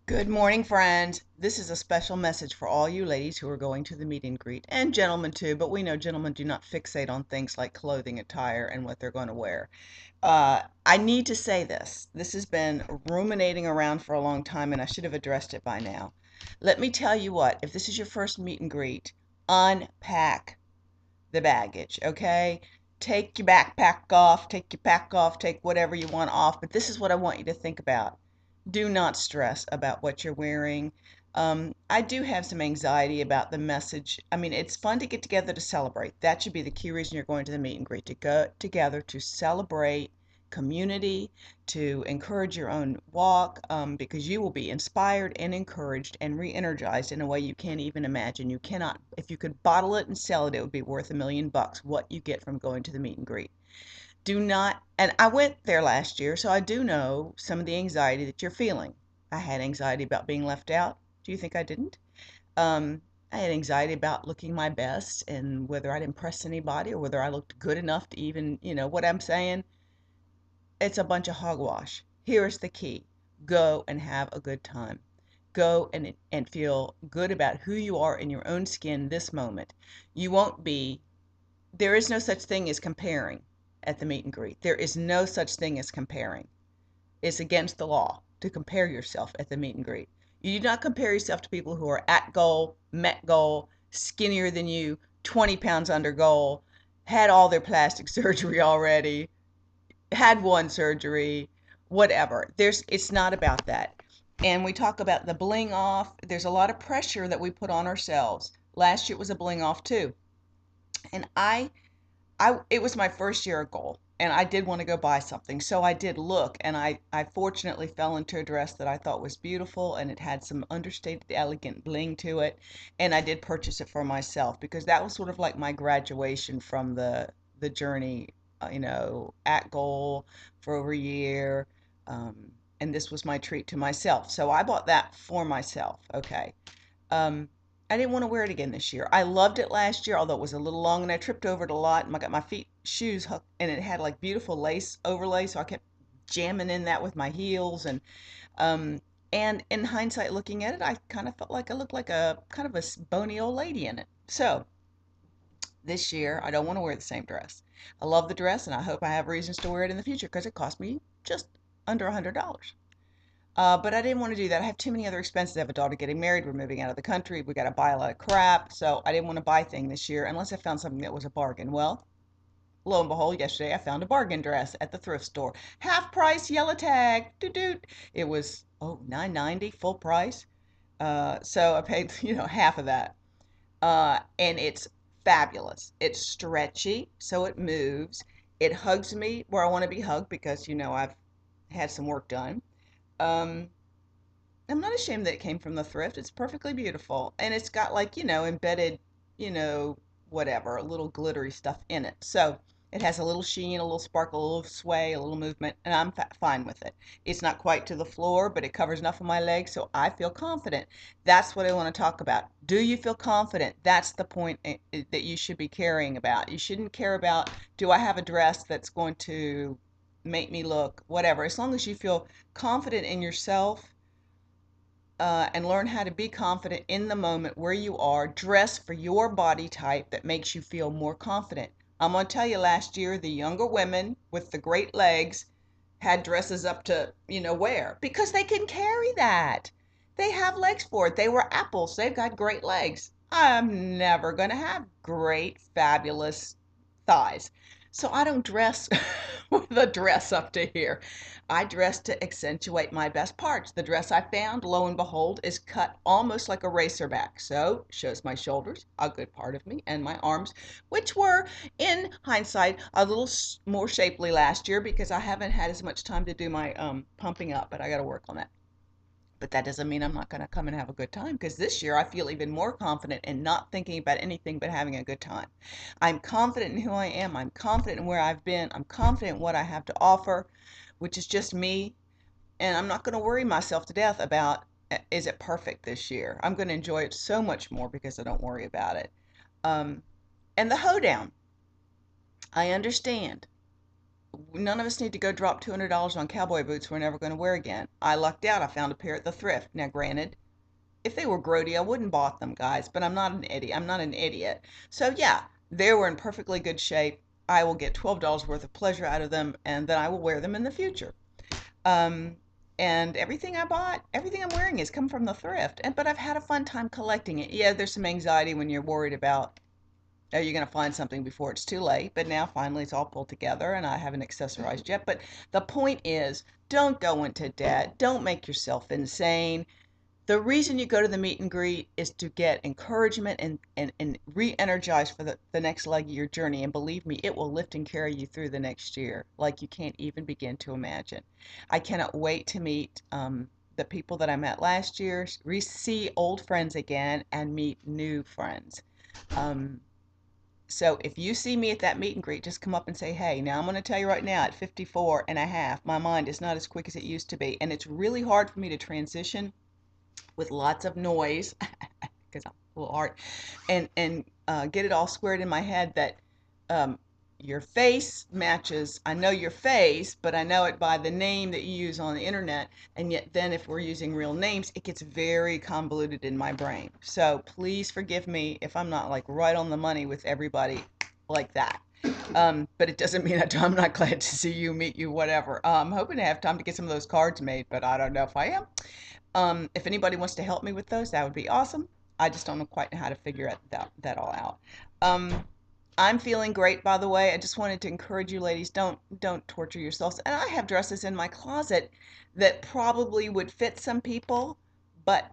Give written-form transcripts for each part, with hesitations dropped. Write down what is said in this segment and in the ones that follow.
Good morning, friends. This is a special message for all you ladies who are going to the meet and greet, and gentlemen too, but we know gentlemen do not fixate on things like clothing, attire, and what they're going to wear. I need to say this. This has been ruminating around for a long time, and I should have addressed it by now. Let me tell you what, if this is your first meet and greet, unpack the baggage, okay? Take your backpack off, take your pack off, take whatever you want off, but this is what I want you to think about. Do not stress about what you're wearing. I do have some anxiety about the message. I mean, it's fun to get together to celebrate. That should be the key reason you're going to the meet and greet, to go together to celebrate community, to encourage your own walk, because you will be inspired and encouraged and re-energized in a way you can't even imagine. You cannot, if you could bottle it and sell it, it would be worth $1 million, what you get from going to the meet and greet. Do not, and I went there last year, so I do know some of the anxiety that you're feeling. I had anxiety about being left out. Do you think I didn't? I had anxiety about looking my best and whether I'd impress anybody or whether I looked good enough to even, what I'm saying? It's a bunch of hogwash. Here's the key. Go and have a good time. Go and feel good about who you are in your own skin this moment. You won't be There is no such thing as comparing at the meet and greet. There is no such thing as comparing. It's against the law to compare yourself at the meet and greet. You do not compare yourself to people who are at goal, met goal, skinnier than you, 20 pounds under goal, had all their plastic surgery already, had one surgery, whatever. It's not about that. And we talk about the bling off. There's a lot of pressure that we put on ourselves. Last year it was a bling off too. And it was my first year at goal, and I did want to go buy something. So I did look, and I fortunately fell into a dress that I thought was beautiful, and it had some understated, elegant bling to it. And I did purchase it for myself because that was sort of like my graduation from the journey, at goal for over a year. And this was my treat to myself. So I bought that for myself. Okay. Um, I didn't want to wear it again this year. I loved it last year, although it was a little long and I tripped over it a lot. And I got my feet shoes hooked and it had like beautiful lace overlay, so I kept jamming in that with my heels um and in hindsight looking at it, I kind of felt like I looked like a kind of a bony old lady in it. So this year, I don't want to wear the same dress. I love the dress and I hope I have reasons to wear it in the future because it cost me just under $100. But I didn't want to do that. I have too many other expenses. I have a daughter getting married. We're moving out of the country. We got to buy a lot of crap. So I didn't want to buy a thing this year unless I found something that was a bargain. Well, lo and behold, yesterday I found a bargain dress at the thrift store. Half price, yellow tag. Doot doot. It was, oh, $9.90 full price. So I paid, half of that. And it's fabulous. It's stretchy, so it moves. It hugs me where I want to be hugged because, I've had some work done. Um, I'm not ashamed that it came from the thrift. It's perfectly beautiful. And it's got like, embedded, you know, whatever, little glittery stuff in it. So it has a little sheen, a little sparkle, a little sway, a little movement, and I'm fine with it. It's not quite to the floor, but it covers enough of my legs, so I feel confident. That's what I want to talk about. Do you feel confident? That's the point that you should be caring about. You shouldn't care about, do I have a dress that's going to make me look whatever. As long as you feel confident in yourself, and learn how to be confident in the moment where you are. Dress for your body type that makes you feel more confident. I'm going to tell you, last year, the younger women with the great legs had dresses up to, wear because they can carry that. They have legs for it. They were apples. They've got great legs. I'm never going to have great, fabulous thighs. So I don't dress with a dress up to here. I dress to accentuate my best parts. The dress I found, lo and behold, is cut almost like a racerback. So shows my shoulders, a good part of me, and my arms, which were, in hindsight, a little more shapely last year because I haven't had as much time to do my pumping up, but I got to work on that. But that doesn't mean I'm not going to come and have a good time because this year I feel even more confident in not thinking about anything but having a good time. I'm confident in who I am. I'm confident in where I've been. I'm confident in what I have to offer, which is just me. And I'm not going to worry myself to death about, is it perfect this year? I'm going to enjoy it so much more because I don't worry about it. Um, and the hoedown, I understand. None of us need to go drop $200 on cowboy boots we're never going to wear again. I lucked out. I found a pair at the thrift. Now, granted, if they were grody, I wouldn't bought them, guys, but I'm not an idiot. I'm not an idiot. So yeah, they were in perfectly good shape. I will get $12 worth of pleasure out of them, and then I will wear them in the future. Um, and everything I bought, everything I'm wearing has come from the thrift. And but I've had a fun time collecting it. Yeah, there's some anxiety when you're worried about, are you going to find something before it's too late? But now finally it's all pulled together and I haven't accessorized yet. But the point is, don't go into debt. Don't make yourself insane. The reason you go to the meet and greet is to get encouragement and re-energize for the next leg of your journey. And believe me, it will lift and carry you through the next year like you can't even begin to imagine. I cannot wait to meet the people that I met last year, see old friends again, and meet new friends. Um, so if you see me at that meet and greet, just come up and say, hey. Now I'm going to tell you right now, at 54 and a half, my mind is not as quick as it used to be. And it's really hard for me to transition with lots of noise because I'm a little hard, and get it all squared in my head that um, your face matches. I know your face, but I know it by the name that you use on the internet. And yet, then if we're using real names, it gets very convoluted in my brain. So please forgive me if I'm not like right on the money with everybody like that. But it doesn't mean that I'm not glad to see you, meet you, whatever. I'm hoping to have time to get some of those cards made, but I don't know if I am. If anybody wants to help me with those, that would be awesome. I just don't know quite know how to figure that all out. Um, I'm feeling great, by the way. I just wanted to encourage you ladies, don't torture yourselves. And I have dresses in my closet that probably would fit some people, but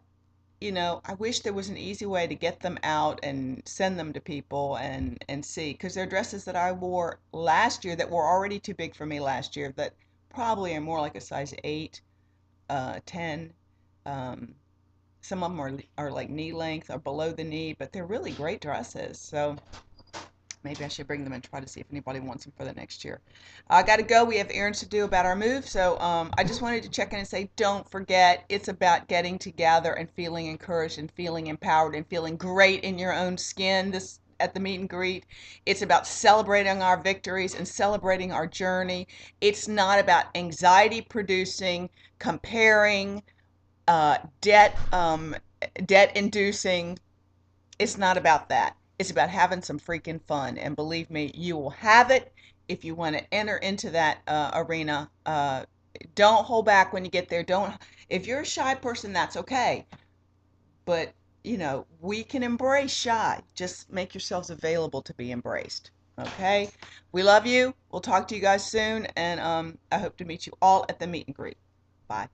I wish there was an easy way to get them out and send them to people and see, because they're dresses that I wore last year that were already too big for me last year, that probably are more like a size 8, 10. Um, some of them are like knee length or below the knee, but they're really great dresses. So maybe I should bring them and try to see if anybody wants them for the next year. I got to go. We have errands to do about our move. So I just wanted to check in and say, don't forget, it's about getting together and feeling encouraged and feeling empowered and feeling great in your own skin this at the meet and greet. It's about celebrating our victories and celebrating our journey. It's not about anxiety producing, comparing, debt debt inducing. It's not about that. It's about having some freaking fun. And believe me, you will have it if you want to enter into that arena. Don't hold back when you get there. Don't. If you're a shy person, that's okay. But we can embrace shy. Just make yourselves available to be embraced. Okay. We love you. We'll talk to you guys soon, and I hope to meet you all at the meet and greet. Bye.